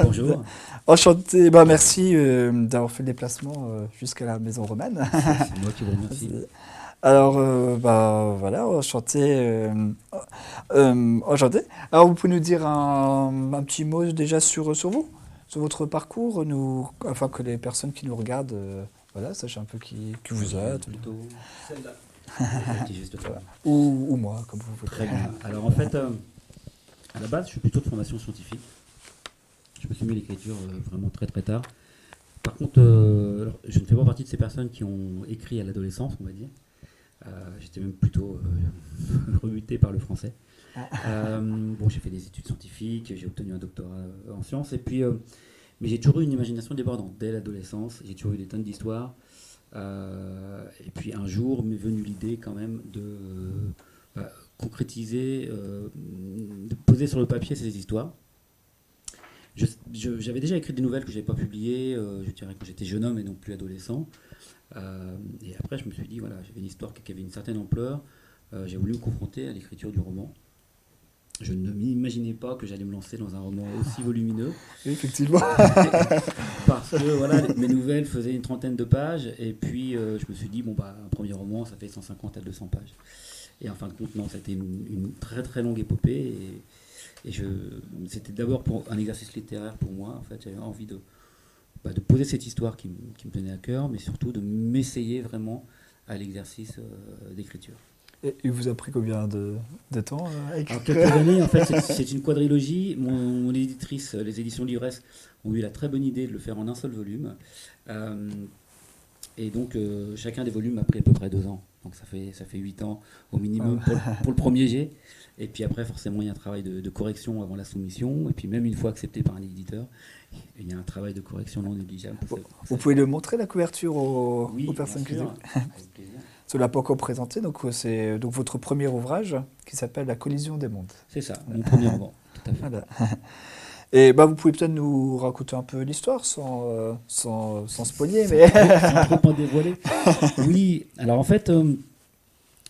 Bonjour. Enchanté, bah merci d'avoir fait le déplacement jusqu'à la maison romaine. C'est moi qui vous remercie. Alors, bah voilà, enchanté. Enchanté. Alors, vous pouvez nous dire un petit mot déjà sur vous, sur votre parcours, afin que les personnes qui nous regardent voilà, sachent un peu qui Moi, vous je vais êtes, plutôt celle-là. Celle qui est juste devant. ou moi, comme vous voulez. Très bien. Alors en fait, à la base, je suis plutôt de formation scientifique. Je me suis mis à l'écriture vraiment très très tard. Par contre, alors, je ne fais pas partie de ces personnes qui ont écrit à l'adolescence, on va dire. J'étais même plutôt rebuté par le français. Bon, j'ai fait des études scientifiques, j'ai obtenu un doctorat en sciences, et puis, mais j'ai toujours eu une imagination débordante dès l'adolescence. J'ai toujours eu des tonnes d'histoires. Et puis un jour m'est venue l'idée quand même de concrétiser, de poser sur le papier ces histoires. J'avais déjà écrit des nouvelles que je n'avais pas publiées, je dirais quand j'étais jeune homme et non plus adolescent. Et après, je me suis dit, voilà, j'avais une histoire qui avait une certaine ampleur. J'ai voulu me confronter à l'écriture du roman. Je ne m'imaginais pas que j'allais me lancer dans un roman aussi volumineux. Effectivement. Parce que voilà, mes nouvelles faisaient une trentaine de pages. Et puis, je me suis dit, bon, bah, un premier roman, ça fait 150 à 200 pages. Et en fin de compte, non, c'était une très très longue épopée. C'était d'abord pour un exercice littéraire pour moi. En fait, j'avais envie de poser cette histoire qui me tenait à cœur, mais surtout de m'essayer vraiment à l'exercice d'écriture. Et il vous a pris combien de temps à Alors, écrire? quelques années, en fait, c'est une quadrilogie. Mon éditrice, les éditions Livresse, ont eu la très bonne idée de le faire en un seul volume. Euh, et donc, chacun des volumes a pris à peu près 2 ans. Donc, ça fait 8 ans au minimum pour le premier jet. Et puis après, forcément, il y a un travail de correction avant la soumission. Et puis, même une fois accepté par un éditeur, il y a un travail de correction non négligeable. Vous pouvez le montrer, la couverture, aux Oui, bien personnes qui nous sûr, écoutent. avec plaisir. Ça ne l'a pas encore présenté, donc c'est donc votre premier ouvrage qui s'appelle La collision des mondes. C'est ça, mon premier roman, tout à fait. Voilà. Et bah, vous pouvez peut-être nous raconter un peu l'histoire sans spoiler, mais Sans trop en dévoiler. Oui, alors en fait,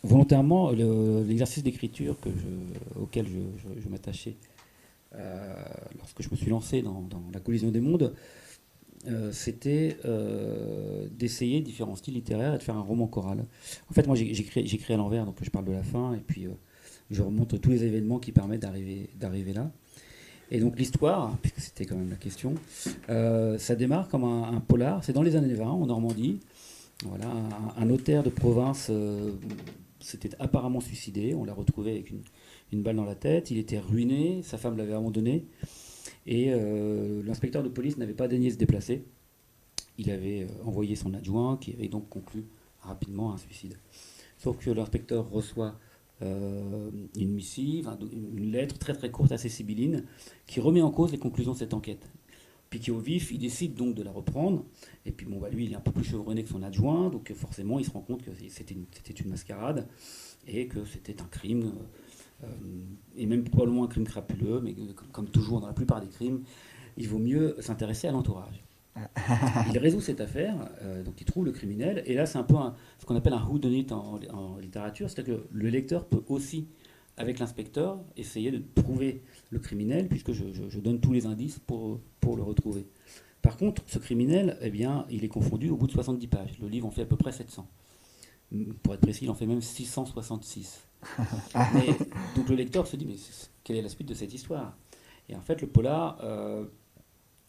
volontairement, l'exercice d'écriture auquel je m'attachais lorsque je me suis lancé dans la collision des mondes, c'était d'essayer différents styles littéraires et de faire un roman choral. En fait, moi, j'écris à l'envers, donc je parle de la fin, et puis je remonte tous les événements qui permettent d'arriver là. Et donc l'histoire, puisque c'était quand même la question, ça démarre comme un polar. C'est dans les années 20, en Normandie. Voilà, un notaire de province s'était apparemment suicidé. On l'a retrouvé avec une balle dans la tête. Il était ruiné, sa femme l'avait abandonné. Et l'inspecteur de police n'avait pas daigné se déplacer. Il avait envoyé son adjoint, qui avait donc conclu rapidement un suicide. Sauf que l'inspecteur reçoit une missive, une lettre très très courte, assez sibylline, qui remet en cause les conclusions de cette enquête. Piqué au vif, il décide donc de la reprendre. Et puis bon, bah, lui, il est un peu plus chevronné que son adjoint, donc forcément, il se rend compte que c'était une mascarade et que c'était un crime, et même probablement un crime crapuleux, mais comme toujours dans la plupart des crimes, il vaut mieux s'intéresser à l'entourage. Il résout cette affaire, donc il trouve le criminel, et là c'est un peu ce qu'on appelle un whodunit en littérature, c'est-à-dire que le lecteur peut aussi, avec l'inspecteur, essayer de trouver le criminel, puisque je donne tous les indices pour le retrouver. Par contre, ce criminel, eh bien, il est confondu au bout de 70 pages. Le livre en fait à peu près 700. Pour être précis, il en fait même 666. Mais, donc le lecteur se dit, mais quelle est la suite de cette histoire? Et en fait, le polar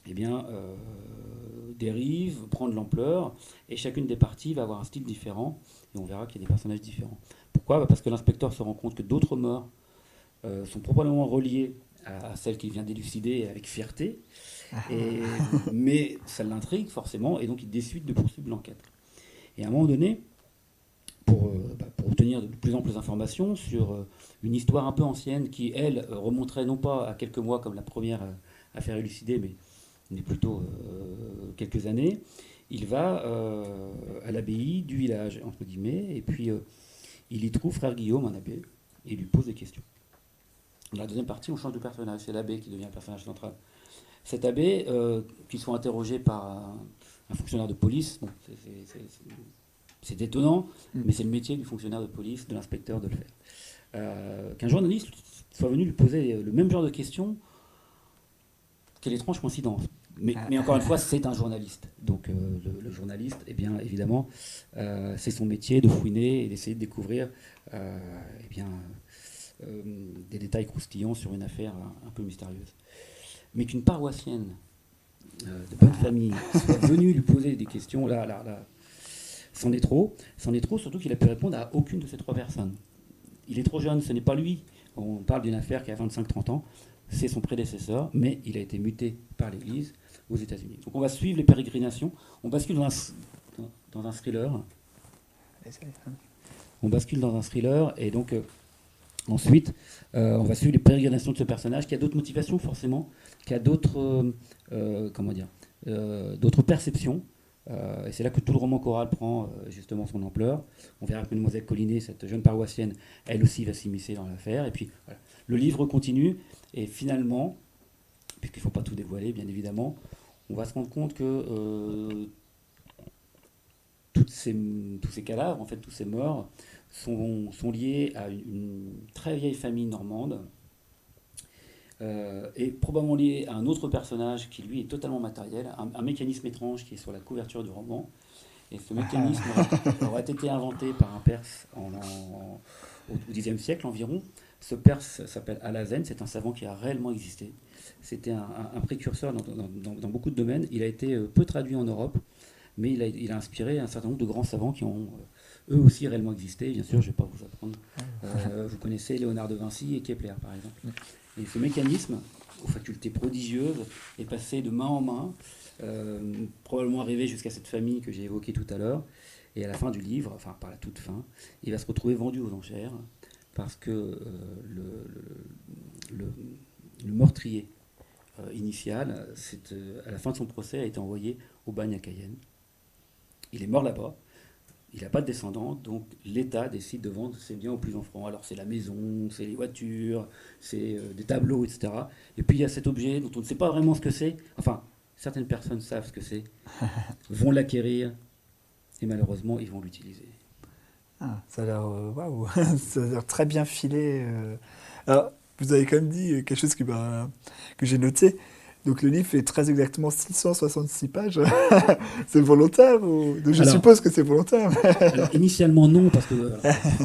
eh bien, dérive, prend de l'ampleur, et chacune des parties va avoir un style différent, et on verra qu'il y a des personnages différents. Pourquoi? Parce que l'inspecteur se rend compte que d'autres morts sont probablement reliées à celle qu'il vient d'élucider avec fierté, mais ça l'intrigue forcément, et donc il décide de poursuivre l'enquête. Et à un moment donné, pour obtenir de plus amples informations sur une histoire un peu ancienne qui, elle, remonterait non pas à quelques mois comme la première affaire élucidée, mais plutôt quelques années, il va à l'abbaye du village, entre guillemets, et puis il y trouve frère Guillaume, un abbé, et il lui pose des questions. Dans la deuxième partie, on change de personnage, c'est l'abbé qui devient le personnage central. Cet abbé, qui sont interrogés par un fonctionnaire de police, bon, c'est étonnant, mais c'est le métier du fonctionnaire de police, de l'inspecteur de le faire. Qu'un journaliste soit venu lui poser le même genre de questions quelle étrange coïncidence. Mais encore une fois, c'est un journaliste. Donc le journaliste, eh bien, évidemment, c'est son métier de fouiner et d'essayer de découvrir eh bien, des détails croustillants sur une affaire un peu mystérieuse. Mais qu'une paroissienne de bonne famille soit venue lui poser des questions, là, c'en est trop. C'en est trop, surtout qu'il a pu répondre à aucune de ces trois personnes. Il est trop jeune, ce n'est pas lui. On parle d'une affaire qui a 25-30 ans. C'est son prédécesseur, mais il a été muté par l'Église aux États-Unis. Donc on va suivre les pérégrinations. On bascule dans un thriller. On bascule dans un thriller, et donc ensuite, on va suivre les pérégrinations de ce personnage qui a d'autres motivations forcément, qui a d'autres d'autres perceptions. Et c'est là que tout le roman choral prend justement son ampleur. On verra que Mademoiselle Collinet, cette jeune paroissienne, elle aussi va s'immiscer dans l'affaire. Et puis voilà. Le livre continue, et finalement, puisqu'il ne faut pas tout dévoiler, bien évidemment, on va se rendre compte que tous ces cadavres, en fait, tous ces morts, sont liés à une très vieille famille normande, et probablement liés à un autre personnage qui, lui, est totalement matériel, un mécanisme étrange qui est sur la couverture du roman. Et ce mécanisme aurait été inventé par un Perse au Xe siècle environ. Ce Perse s'appelle Alazen, c'est un savant qui a réellement existé. C'était un précurseur dans beaucoup de domaines. Il a été peu traduit en Europe, mais il a inspiré un certain nombre de grands savants qui ont eux aussi réellement existé. Bien sûr, je ne vais pas vous apprendre. Vous connaissez Léonard de Vinci et Kepler, par exemple. Et ce mécanisme, aux facultés prodigieuses, est passé de main en main, probablement arrivé jusqu'à cette famille que j'ai évoquée tout à l'heure. Et à la fin du livre, enfin par la toute fin, il va se retrouver vendu aux enchères parce que le meurtrier initial, à la fin de son procès, a été envoyé au bagne à Cayenne. Il est mort là-bas. Il n'a pas de descendants, donc l'État décide de vendre ses biens au plus offrant. Alors c'est la maison, c'est les voitures, c'est des tableaux, etc. Et puis il y a cet objet dont on ne sait pas vraiment ce que c'est. Enfin, certaines personnes savent ce que c'est, vont l'acquérir, et malheureusement, ils vont l'utiliser. Ah, ça a l'air waouh, ça a l'air très bien filé. Alors, vous avez quand même dit quelque chose que j'ai noté. Donc le livre fait très exactement 666 pages. C'est volontaire donc, je suppose que c'est volontaire. Alors initialement non, parce que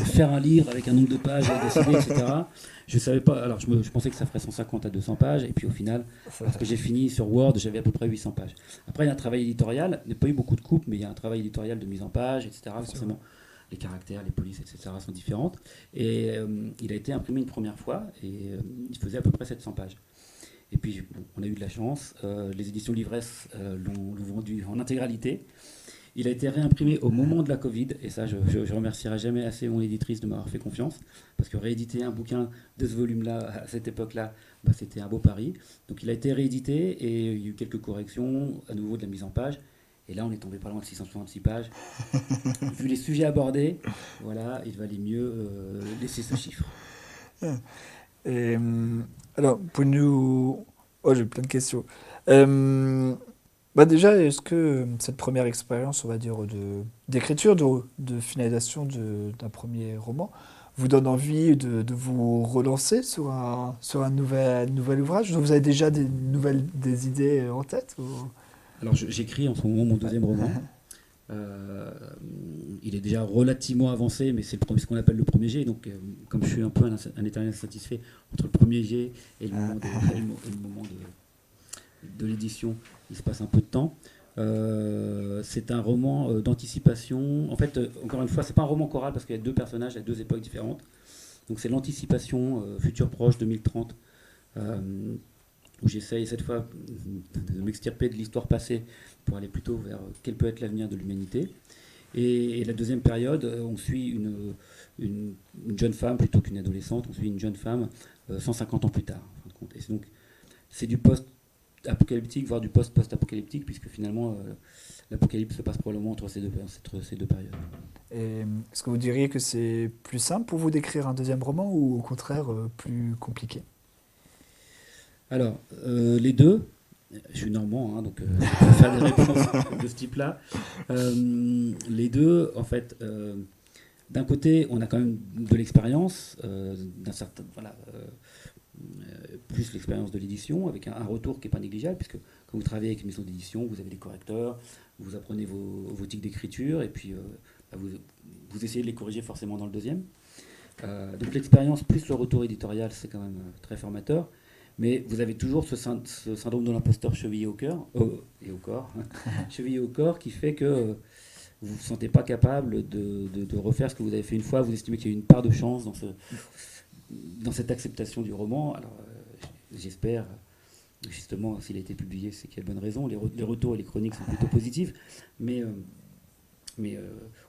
faire un livre avec un nombre de pages décidé, etc. Je savais pas. Alors je pensais que ça ferait 150 à 200 pages, et puis au final, parce que j'ai fini sur Word, j'avais à peu près 800 pages. Après il y a un travail éditorial. Il n'y a pas eu beaucoup de coupes, mais il y a un travail éditorial de mise en page, etc. Forcément, les caractères, les polices, etc. sont différentes. Et il a été imprimé une première fois, et il faisait à peu près 700 pages. Et puis, bon, on a eu de la chance. Les éditions Livresse l'ont vendu en intégralité. Il a été réimprimé au moment de la Covid. Et ça, je remercierai jamais assez mon éditrice de m'avoir fait confiance. Parce que rééditer un bouquin de ce volume-là, à cette époque-là, c'était un beau pari. Donc il a été réédité, et il y a eu quelques corrections, à nouveau de la mise en page. Et là, on est tombé pas loin de 666 pages. Vu les sujets abordés, voilà, il valait mieux laisser ce chiffre. Et, alors, pour nous... Oh, j'ai plein de questions. Déjà, est-ce que cette première expérience, on va dire, d'écriture, de finalisation d'un premier roman, vous donne envie de vous relancer sur un nouvel ouvrage? Vous avez déjà des idées en tête Alors, j'écris en ce moment mon deuxième roman. Il est déjà relativement avancé, mais c'est ce qu'on appelle le premier jet. Donc, comme je suis un peu un éternel satisfait entre le premier jet et le moment de l'édition, il se passe un peu de temps. C'est un roman d'anticipation. En fait, encore une fois, c'est pas un roman choral parce qu'il y a deux personnages à deux époques différentes. Donc, c'est l'anticipation futur proche 2030. Où j'essaye cette fois de m'extirper de l'histoire passée pour aller plutôt vers quel peut être l'avenir de l'humanité. Et la deuxième période, on suit une jeune femme plutôt qu'une adolescente, on suit une jeune femme 150 ans plus tard. En fin de compte. Et donc, c'est du post-apocalyptique, voire du post-post-apocalyptique, puisque finalement, l'apocalypse se passe probablement entre ces deux périodes. Et est-ce que vous diriez que c'est plus simple pour vous d'écrire un deuxième roman ou au contraire plus compliqué? Alors, les deux. Je suis normand, donc je peux faire des réponses de ce type-là. Les deux, en fait, d'un côté, on a quand même de l'expérience, d'un certain, voilà, plus l'expérience de l'édition, avec un retour qui n'est pas négligeable, puisque quand vous travaillez avec une maison d'édition, vous avez des correcteurs, vous apprenez vos tics d'écriture, et puis vous essayez de les corriger forcément dans le deuxième. Donc l'expérience plus le retour éditorial, c'est quand même très formateur. Mais vous avez toujours ce syndrome de l'imposteur chevillé au cœur, et au corps, chevillé au corps, qui fait que vous ne vous sentez pas capable de refaire ce que vous avez fait une fois. Vous estimez qu'il y a une part de chance dans cette acceptation du roman. Alors, j'espère, justement, s'il a été publié, c'est qu'il y a de bonnes raisons. Les retours et les chroniques sont plutôt positifs. Mais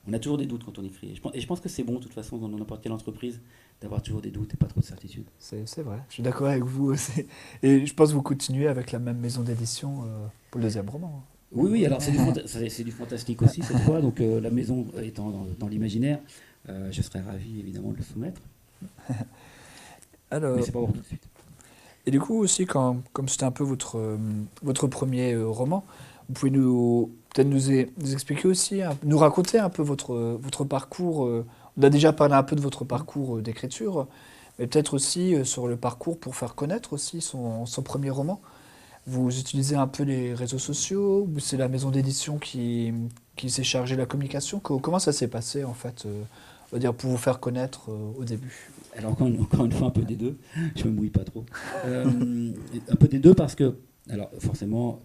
on a toujours des doutes quand on écrit. Et je pense que c'est bon, de toute façon, dans n'importe quelle entreprise, d'avoir toujours des doutes et pas trop de certitudes. C'est vrai, je suis d'accord avec vous aussi. Et je pense que vous continuez avec la même maison d'édition pour le deuxième roman. Oui, alors c'est du fantastique aussi cette fois. Donc la maison étant dans l'imaginaire, je serais ravi évidemment de le soumettre. Alors, Mais c'est pas pour tout de suite. et du coup aussi, comme c'était un peu votre premier roman, vous pouvez peut-être nous expliquer aussi, nous raconter un peu votre parcours. On a déjà parlé un peu de votre parcours d'écriture, mais peut-être aussi sur le parcours pour faire connaître aussi son premier roman. Vous utilisez un peu les réseaux sociaux, ou c'est la maison d'édition qui s'est chargée de la communication? Comment ça s'est passé en fait, on va dire, pour vous faire connaître au début? Alors encore une fois, un peu des deux. Je me mouille pas trop. Un peu des deux parce que, alors forcément,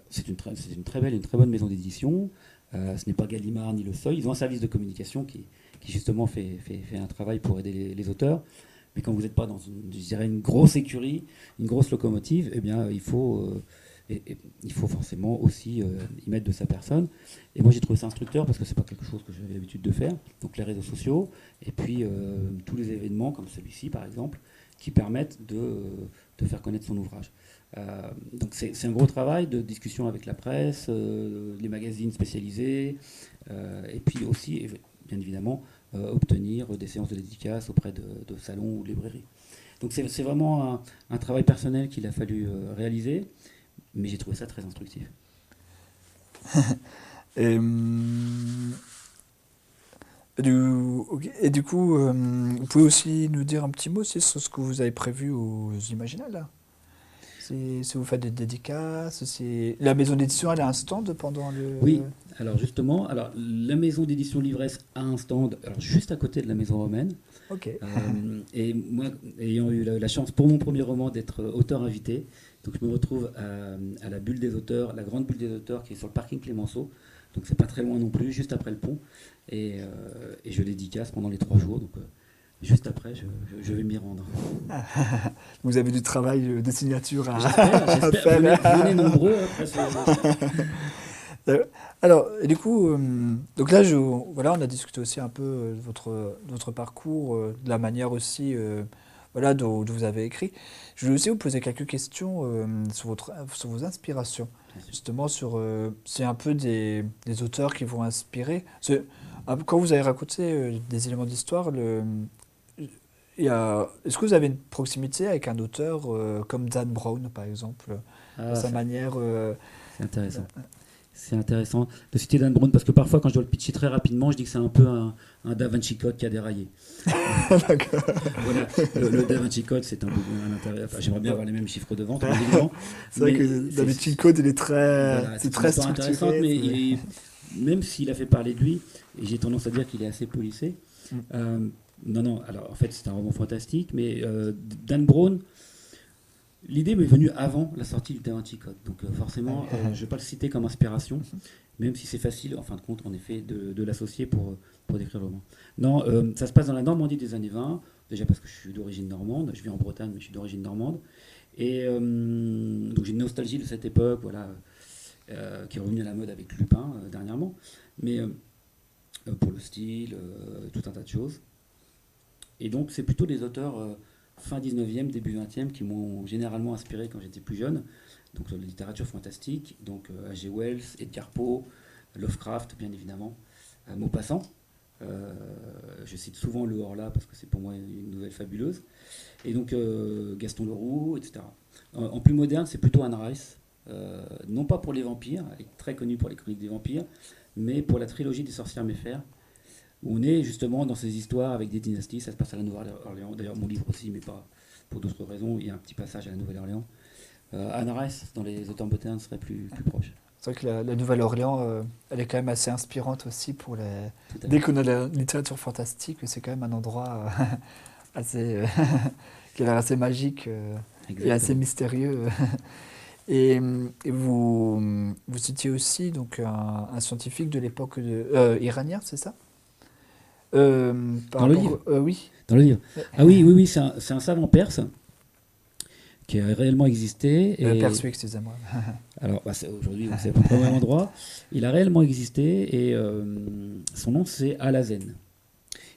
c'est une très belle, une très bonne maison d'édition. Ce n'est pas Gallimard ni Le Seuil. Ils ont un service de communication qui justement fait un travail pour aider les auteurs. Mais quand vous n'êtes pas dans je dirais une grosse écurie, une grosse locomotive, eh bien, il faut forcément aussi y mettre de sa personne. Et moi, j'ai trouvé ça instructeur parce que c'est pas quelque chose que j'avais l'habitude de faire. Donc, les réseaux sociaux et puis tous les événements comme celui-ci, par exemple, qui permettent de faire connaître son ouvrage. Donc, c'est un gros travail de discussion avec la presse, les magazines spécialisés, et puis aussi, bien évidemment, obtenir des séances de dédicaces auprès de salons ou de librairies. Donc c'est vraiment un travail personnel qu'il a fallu réaliser, mais j'ai trouvé ça très instructif. Et, et du coup, vous pouvez aussi nous dire un petit mot aussi sur ce que vous avez prévu aux Imaginales là? Si vous faites des dédicaces, la maison d'édition elle a un stand pendant le... Oui, alors justement, la maison d'édition Livresse a un stand alors, juste à côté de la maison romaine. Ok. Et moi, ayant eu la chance pour mon premier roman d'être auteur invité, donc je me retrouve à la bulle des auteurs, la grande bulle des auteurs qui est sur le parking Clémenceau. Donc c'est pas très loin non plus, juste après le pont. Et je dédicace pendant les 3 jours. Donc juste après, je vais m'y rendre. Vous avez du travail de signature à J'espère. faire. Venez nombreux. Après, Alors, et du coup, donc là, voilà, on a discuté aussi un peu de votre parcours, de la manière aussi, voilà, dont vous avez écrit. Je voulais aussi vous poser quelques questions sur vos inspirations, justement c'est un peu des auteurs qui vont inspirer. Quand vous avez raconté des éléments d'histoire, est-ce que vous avez une proximité avec un auteur comme Dan Brown, par exemple, dans sa manière c'est intéressant. C'est intéressant de citer Dan Brown parce que parfois, quand je dois le pitcher très rapidement, je dis que c'est un peu un Da Vinci Code qui a déraillé. D'accord. Voilà, le Da Vinci Code, c'est un intérêt. Enfin, j'aimerais bien avoir les mêmes chiffres de vente, évidemment. C'est vrai que Da Vinci Code, il est très, Voilà, c'est une très histoire structuré. intéressante, mais même s'il a fait parler de lui, et j'ai tendance à dire qu'il est assez policé. Non, alors en fait, c'est un roman fantastique, mais Dan Brown. L'idée m'est venue avant la sortie du Da Vinci Code, donc forcément, je ne vais pas le citer comme inspiration, même si c'est facile, en fin de compte, en effet, de l'associer pour décrire le roman. Non, ça se passe dans la Normandie des années 20, déjà parce que je suis d'origine normande, je vis en Bretagne, mais je suis d'origine normande, et donc j'ai une nostalgie de cette époque, voilà, qui est revenue à la mode avec Lupin dernièrement, mais pour le style, tout un tas de choses. Et donc c'est plutôt des auteurs fin 19e, début 20e qui m'ont généralement inspiré quand j'étais plus jeune. Donc la littérature fantastique, donc H.G. Wells, Edgar Poe, Lovecraft bien évidemment, Maupassant. Je cite souvent Le Horla parce que c'est pour moi une nouvelle fabuleuse. Et donc Gaston Leroux, etc. En plus moderne, c'est plutôt Anne Rice. Non pas pour les vampires, elle est très connue pour les chroniques des vampires, mais pour la trilogie des sorcières méfères, où on est justement dans ces histoires avec des dynasties. Ça se passe à la Nouvelle-Orléans. D'ailleurs, mon livre aussi, mais pas pour d'autres raisons. Il y a un petit passage à la Nouvelle-Orléans. Anne Rice, dans les auteurs modernes, serait plus proche. C'est vrai que la Nouvelle-Orléans, elle est quand même assez inspirante aussi pour les... Tout à Dès fait. qu'on a la littérature fantastique, c'est quand même un endroit assez... qui a l'air assez magique et assez Exactement. mystérieux. Et vous citiez aussi donc, un scientifique de l'époque iranien, c'est ça? Par Dans le rapport... livre. oui. Dans le livre. Ouais. Ah oui, oui, oui, c'est un savant perse qui a réellement existé. Et Perçu, excusez-moi. alors, aujourd'hui, c'est à peu près au même endroit. Il a réellement existé et son nom, c'est Alazen.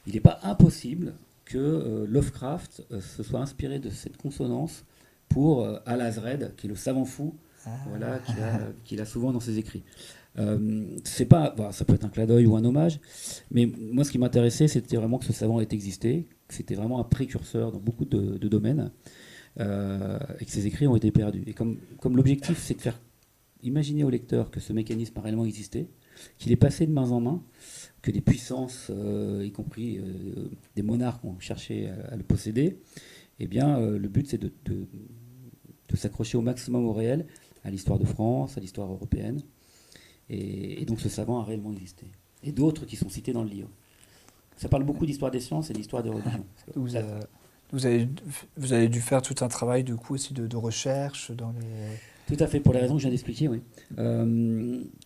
Il n'est pas impossible que Lovecraft se soit inspiré de cette consonance pour Alazred, qui est le savant fou, voilà, qu'il a souvent dans ses écrits. C'est pas, bah, ça peut être un clin d'œil ou un hommage, mais moi, ce qui m'intéressait, c'était vraiment que ce savant ait existé, que c'était vraiment un précurseur dans beaucoup de domaines, et que ses écrits ont été perdus. Et comme l'objectif, c'est de faire imaginer au lecteur que ce mécanisme a réellement existé, qu'il est passé de main en main, que des puissances, y compris des monarques, ont cherché à le posséder, eh bien, le but, c'est de s'accrocher au maximum au réel, à l'histoire de France, à l'histoire européenne. Et donc, ce savant a réellement existé. Et d'autres qui sont cités dans le livre. Ça parle beaucoup d'histoire des sciences et d'histoire des religions. Vous, Là, vous avez, vous avez dû faire tout un travail du coup aussi de recherche dans les... tout à fait, pour les raisons que je viens d'expliquer, oui.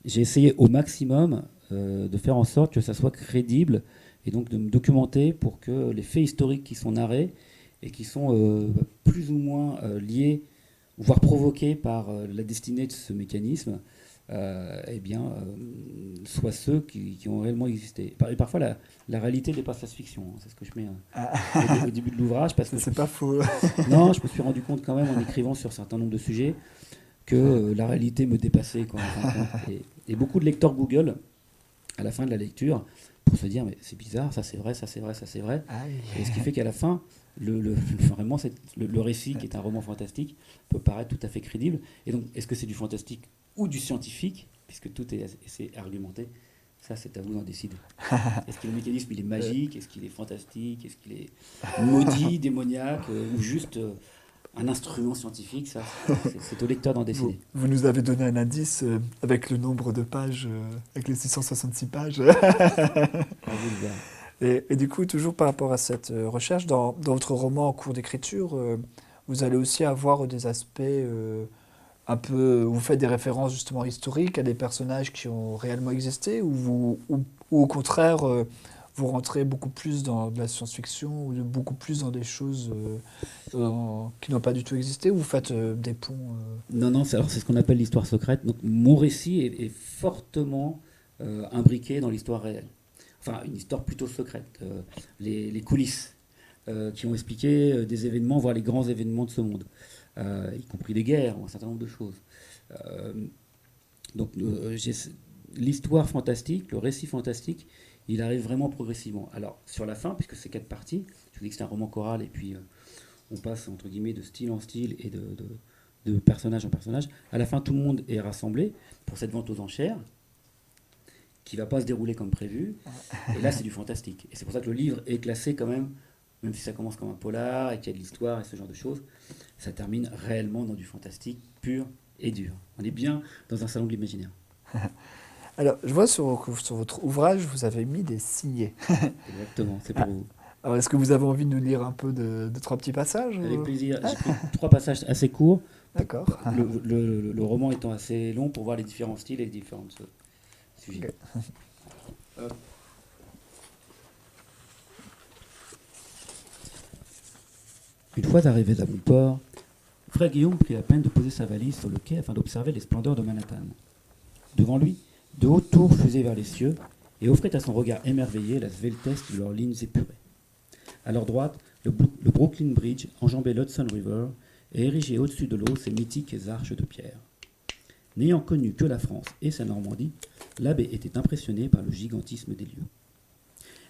J'ai essayé au maximum de faire en sorte que ça soit crédible et donc de me documenter pour que les faits historiques qui sont narrés et qui sont plus ou moins liés, voire provoqués par la destinée de ce mécanisme, eh bien, soient ceux qui ont réellement existé. Et parfois, la réalité dépasse la fiction. Hein. C'est ce que je mets au début de l'ouvrage, parce que C'est pas faux. non, je me suis rendu compte quand même en écrivant sur un certain nombre de sujets que la réalité me dépassait, quoi, en fin de compte. Et beaucoup de lecteurs Google, à la fin de la lecture, pour se dire mais c'est bizarre, ça c'est vrai, ça c'est vrai, ça c'est vrai. Aïe. Et ce qui fait qu'à la fin, vraiment, le récit, qui est un roman fantastique, peut paraître tout à fait crédible. Et donc, est-ce que c'est du fantastique ou du scientifique, puisque tout c'est argumenté? Ça, c'est à vous d'en décider. Est-ce que le mécanisme, il est magique? Est-ce qu'il est fantastique? Est-ce qu'il est maudit, démoniaque, ou juste un instrument scientifique? Ça, c'est au lecteur d'en décider. Vous nous avez donné un indice avec le nombre de pages, avec les 666 pages. À vous de voir. Et du coup, toujours par rapport à cette recherche, dans votre roman en cours d'écriture, vous allez aussi avoir des aspects un peu... Vous faites des références justement historiques à des personnages qui ont réellement existé, ou au contraire, vous rentrez beaucoup plus dans de la science-fiction, ou beaucoup plus dans des choses qui n'ont pas du tout existé, ou vous faites des ponts Non, non, c'est ce qu'on appelle l'histoire secrète. Donc, mon récit est fortement imbriqué dans l'histoire réelle. Enfin, une histoire plutôt secrète. Les coulisses qui ont expliqué des événements, voire les grands événements de ce monde, y compris des guerres ou un certain nombre de choses. Euh, j'ai l'histoire fantastique, le récit fantastique, il arrive vraiment progressivement. Alors, sur la fin, puisque c'est 4 parties, je vous dis que c'est un roman choral, et puis on passe, entre guillemets, de style en style et de personnage en personnage. À la fin, tout le monde est rassemblé pour cette vente aux enchères, qui ne va pas se dérouler comme prévu. Et là, c'est du fantastique. Et c'est pour ça que le livre est classé quand même si ça commence comme un polar et qu'il y a de l'histoire et ce genre de choses, ça termine réellement dans du fantastique pur et dur. On est bien dans un salon de l'imaginaire. Alors, je vois sur votre ouvrage, vous avez mis des signets. Exactement, c'est pour vous. Alors, est-ce que vous avez envie de nous lire un peu de trois petits passages Avec plaisir. J'ai pris 3 passages assez courts, D'accord. le roman étant assez long pour voir les différents styles et les différents sujets. Ok. Hop. Une fois arrivé à bon port, frère Guillaume prit la peine de poser sa valise sur le quai afin d'observer les splendeurs de Manhattan. Devant lui, de hautes tours fusaient vers les cieux et offraient à son regard émerveillé la sveltesse de leurs lignes épurées. À leur droite, le Brooklyn Bridge enjambait l'Hudson River et érigeait au-dessus de l'eau ses mythiques arches de pierre. N'ayant connu que la France et sa Normandie, l'abbé était impressionné par le gigantisme des lieux.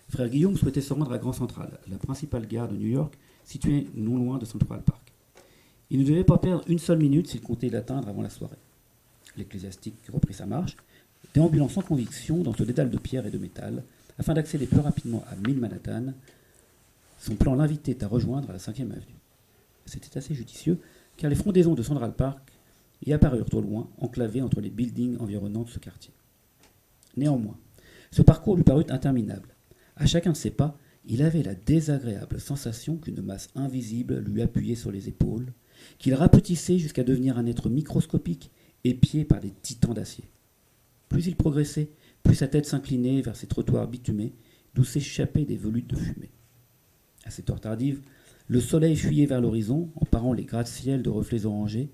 Frère Guillaume souhaitait se rendre à Grand Central, la principale gare de New York, située non loin de Central Park. Il ne devait pas perdre une seule minute s'il comptait l'atteindre avant la soirée. L'ecclésiastique reprit sa marche, déambulant sans conviction dans ce dédale de pierre et de métal, afin d'accéder plus rapidement à Mid Manhattan. Son plan l'invitait à rejoindre la 5e avenue. C'était assez judicieux, car les frondaisons de Central Park y apparurent au loin, enclavées entre les buildings environnants de ce quartier. Néanmoins, ce parcours lui parut interminable. À chacun de ses pas, il avait la désagréable sensation qu'une masse invisible lui appuyait sur les épaules, qu'il rapetissait jusqu'à devenir un être microscopique, épié par des titans d'acier. Plus il progressait, plus sa tête s'inclinait vers ces trottoirs bitumés, d'où s'échappaient des volutes de fumée. À cette heure tardive, le soleil fuyait vers l'horizon, en parant les gratte-ciel de reflets orangés,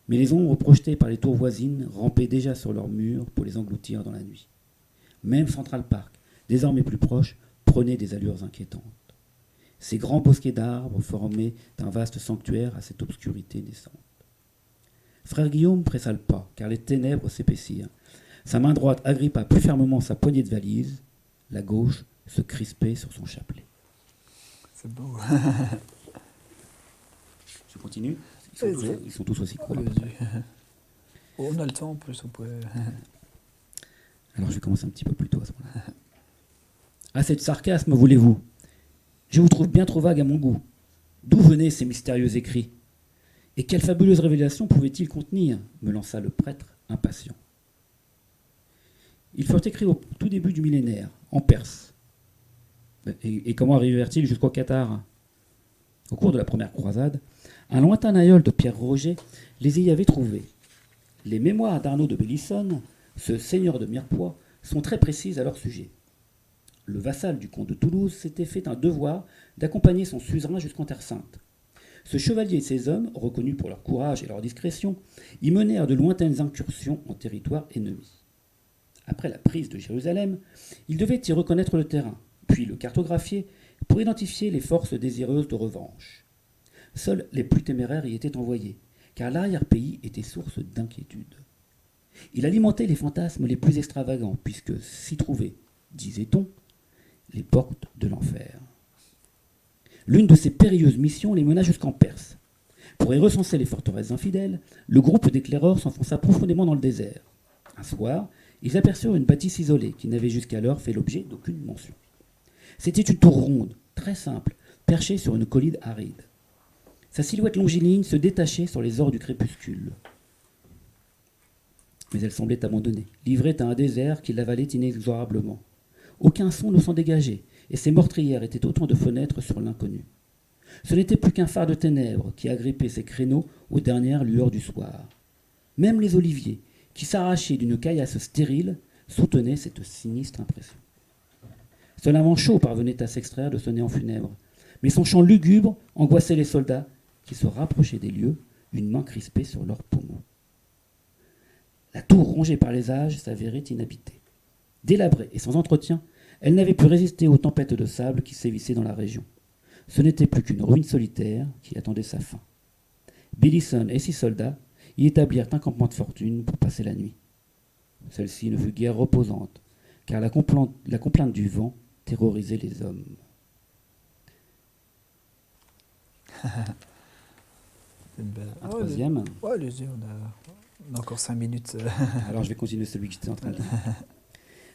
mais les ombres projetées par les tours voisines rampaient déjà sur leurs murs pour les engloutir dans la nuit. Même Central Park, désormais plus proche, prenait des allures inquiétantes. Ces grands bosquets d'arbres formaient un vaste sanctuaire à cette obscurité naissante. Frère Guillaume pressa le pas, car les ténèbres s'épaissirent. Sa main droite agrippa plus fermement sa poignée de valise, la gauche se crispait sur son chapelet. C'est beau. Je continue. Ils sont tous aussi courts. On a le temps en plus, on pourrait... Alors je vais commencer un petit peu plus tôt à ce moment-là. Assez de sarcasme, voulez-vous? Je vous trouve bien trop vague à mon goût. D'où venaient ces mystérieux écrits? Et quelle fabuleuse révélation pouvaient-ils contenir? Me lança le prêtre, impatient. Ils furent écrits au tout début du millénaire, en perse. Et comment arrivèrent-ils jusqu'au Qatar? Au cours de la première croisade, un lointain aïeul de Pierre Roger les y avait trouvés. Les mémoires d'Arnaud de Bellisson, ce seigneur de Mirepoix, sont très précises à leur sujet. Le vassal du comte de Toulouse s'était fait un devoir d'accompagner son suzerain jusqu'en Terre Sainte. Ce chevalier et ses hommes, reconnus pour leur courage et leur discrétion, y menèrent de lointaines incursions en territoire ennemi. Après la prise de Jérusalem, ils devaient y reconnaître le terrain, puis le cartographier pour identifier les forces désireuses de revanche. Seuls les plus téméraires y étaient envoyés, car l'arrière-pays était source d'inquiétude. Il alimentait les fantasmes les plus extravagants, puisque s'y trouvaient, disait-on, les portes de l'enfer. L'une de ces périlleuses missions les mena jusqu'en Perse. Pour y recenser les forteresses infidèles, le groupe d'éclaireurs s'enfonça profondément dans le désert. Un soir, ils aperçurent une bâtisse isolée qui n'avait jusqu'alors fait l'objet d'aucune mention. C'était une tour ronde, très simple, perchée sur une colline aride. Sa silhouette longiligne se détachait sur les ors du crépuscule. Mais elle semblait abandonnée, livrée à un désert qui l'avalait inexorablement. Aucun son ne s'en dégageait, et ses meurtrières étaient autant de fenêtres sur l'inconnu. Ce n'était plus qu'un phare de ténèbres qui agrippait ses créneaux aux dernières lueurs du soir. Même les oliviers, qui s'arrachaient d'une caillasse stérile, soutenaient cette sinistre impression. Seul un manchot parvenait à s'extraire de ce néant funèbre, mais son chant lugubre angoissait les soldats qui se rapprochaient des lieux, une main crispée sur leurs pommeaux. La tour rongée par les âges s'avérait inhabitée. Délabrée et sans entretien, elle n'avait pu résister aux tempêtes de sable qui sévissaient dans la région. Ce n'était plus qu'une ruine solitaire qui attendait sa fin. Bellisson et 6 soldats y établirent un campement de fortune pour passer la nuit. Celle-ci ne fut guère reposante, car la complainte du vent terrorisait les hommes. Un troisième. Ouais, allez-y, on a encore 5 minutes. Alors je vais continuer celui que j'étais en train de dire.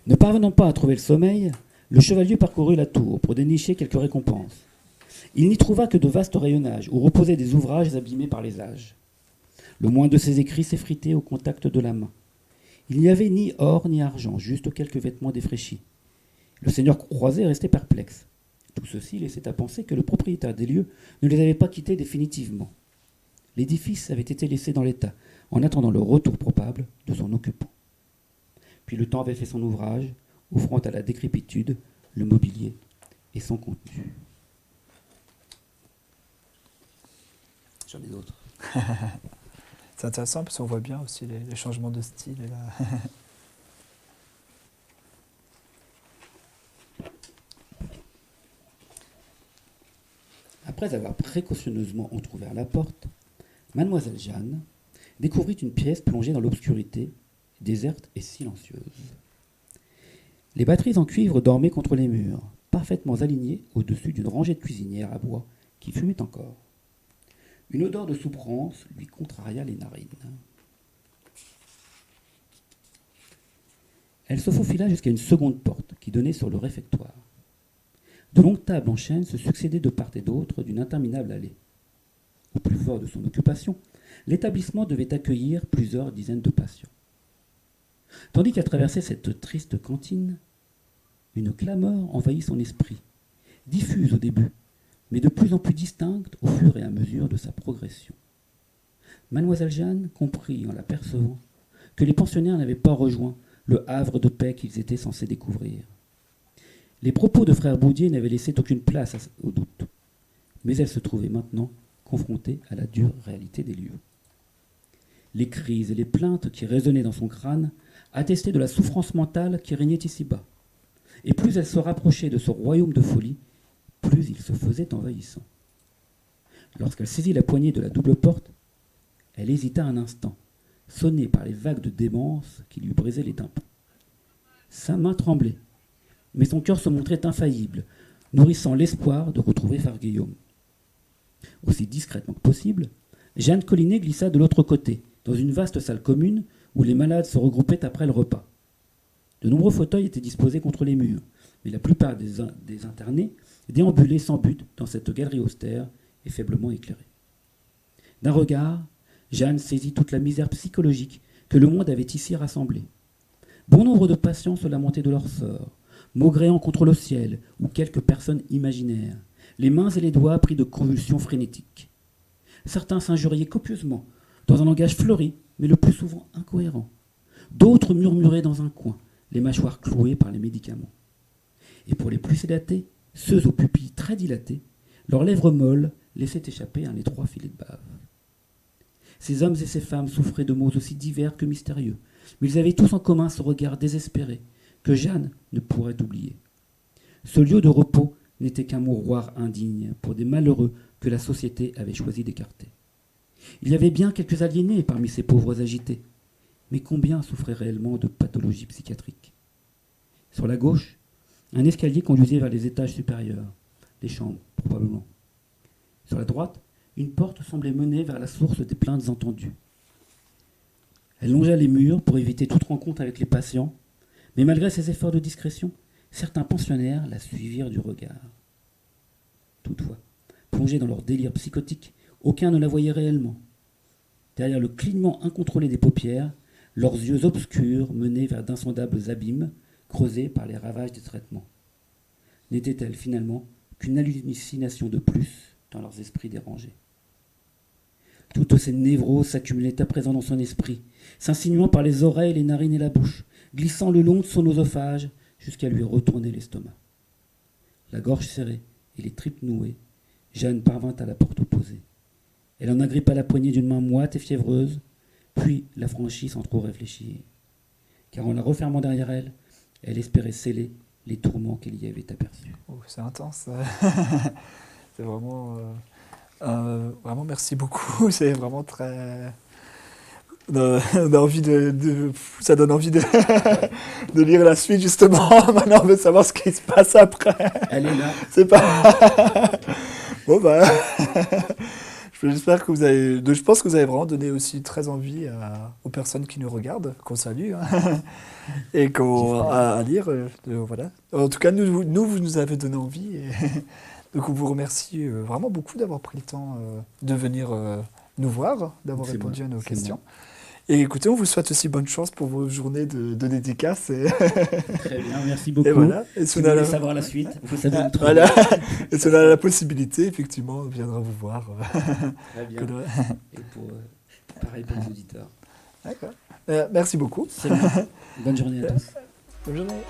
Ne parvenant pas à trouver le sommeil, le chevalier parcourut la tour pour dénicher quelques récompenses. Il n'y trouva que de vastes rayonnages où reposaient des ouvrages abîmés par les âges. Le moins de ses écrits s'effritait au contact de la main. Il n'y avait ni or ni argent, juste quelques vêtements défraîchis. Le seigneur croisé restait perplexe. Tout ceci laissait à penser que le propriétaire des lieux ne les avait pas quittés définitivement. L'édifice avait été laissé dans l'état, en attendant le retour probable de son occupant. Puis le temps avait fait son ouvrage, offrant à la décrépitude le mobilier et son contenu. J'en ai d'autres. C'est intéressant parce qu'on voit bien aussi les changements de style. Et là. Après avoir précautionneusement entrouvert la porte, mademoiselle Jeanne découvrit une pièce plongée dans l'obscurité, déserte et silencieuse. Les batteries en cuivre dormaient contre les murs, parfaitement alignées au-dessus d'une rangée de cuisinières à bois qui fumait encore. Une odeur de souffrance lui contraria les narines. Elle se faufila jusqu'à une seconde porte qui donnait sur le réfectoire. De longues tables en chêne se succédaient de part et d'autre d'une interminable allée. Au plus fort de son occupation, l'établissement devait accueillir plusieurs dizaines de patients. Tandis qu'elle traversait cette triste cantine, une clameur envahit son esprit, diffuse au début, mais de plus en plus distincte au fur et à mesure de sa progression. Mademoiselle Jeanne comprit en l'apercevant que les pensionnaires n'avaient pas rejoint le havre de paix qu'ils étaient censés découvrir. Les propos de frère Baudier n'avaient laissé aucune place au doute, mais elle se trouvait maintenant confrontée à la dure réalité des lieux. Les cris et les plaintes qui résonnaient dans son crâne attestaient de la souffrance mentale qui régnait ici-bas, et plus elle se rapprochait de ce royaume de folie, plus il se faisait envahissant. Lorsqu'elle saisit la poignée de la double porte, elle hésita un instant, sonnée par les vagues de démence qui lui brisaient les tympans. Sa main tremblait, mais son cœur se montrait infaillible, nourrissant l'espoir de retrouver frère Guillaume. Aussi discrètement que possible, Jeanne Collinet glissa de l'autre côté, dans une vaste salle commune où les malades se regroupaient après le repas. De nombreux fauteuils étaient disposés contre les murs, mais la plupart des internés déambulaient sans but dans cette galerie austère et faiblement éclairée. D'un regard, Jeanne saisit toute la misère psychologique que le monde avait ici rassemblée. Bon nombre de patients se lamentaient de leur sort, maugréant contre le ciel ou quelques personnes imaginaires, les mains et les doigts pris de convulsions frénétiques. Certains s'injuriaient copieusement, dans un langage fleuri, mais le plus souvent incohérent. D'autres murmuraient dans un coin, les mâchoires clouées par les médicaments. Et pour les plus sédatés, ceux aux pupilles très dilatées, leurs lèvres molles laissaient échapper un étroit filet de bave. Ces hommes et ces femmes souffraient de maux aussi divers que mystérieux, mais ils avaient tous en commun ce regard désespéré que Jeanne ne pourrait oublier. Ce lieu de repos n'était qu'un mouroir indigne pour des malheureux que la société avait choisi d'écarter. Il y avait bien quelques aliénés parmi ces pauvres agités, mais combien souffraient réellement de pathologies psychiatriques? Sur la gauche, un escalier conduisait vers les étages supérieurs, les chambres probablement. Sur la droite, une porte semblait mener vers la source des plaintes entendues. Elle longea les murs pour éviter toute rencontre avec les patients, mais malgré ses efforts de discrétion, certains pensionnaires la suivirent du regard. Toutefois, plongés dans leur délire psychotique, aucun ne la voyait réellement. Derrière le clignement incontrôlé des paupières, leurs yeux obscurs menaient vers d'insondables abîmes creusés par les ravages des traitements. N'était-elle finalement qu'une hallucination de plus dans leurs esprits dérangés? Toutes ces névroses s'accumulaient à présent dans son esprit, s'insinuant par les oreilles, les narines et la bouche, glissant le long de son oesophage jusqu'à lui retourner l'estomac. La gorge serrée et les tripes nouées, Jeanne parvint à la porte opposée. Elle en agrippa la poignée d'une main moite et fiévreuse, puis la franchit sans trop réfléchir. Car en la refermant derrière elle, elle espérait sceller les tourments qu'elle y avait aperçus. Oh, c'est intense. C'est vraiment... vraiment, merci beaucoup. C'est vraiment très... On a envie ça donne envie de lire la suite, justement. Maintenant, on veut savoir ce qui se passe après. Elle est là. C'est pas... Bon, bah... J'espère que vous avez... Je pense que vous avez vraiment donné aussi très envie aux personnes qui nous regardent, qu'on salue, hein, et à lire. Voilà. En tout cas, vous nous avez donné envie. Et donc, on vous remercie vraiment beaucoup d'avoir pris le temps de venir nous voir, d'avoir répondu à nos questions. Et écoutez, on vous souhaite aussi bonne chance pour vos journées de dédicace. Très bien, merci beaucoup. Et voilà. Et si vous voulez savoir la suite, vous savez où trouver. Voilà. Et si on a la possibilité, effectivement, on viendra vous voir. Très bien. Et pareil pour les auditeurs. D'accord. Merci beaucoup. C'est bien. Bonne journée à tous. Bonne journée.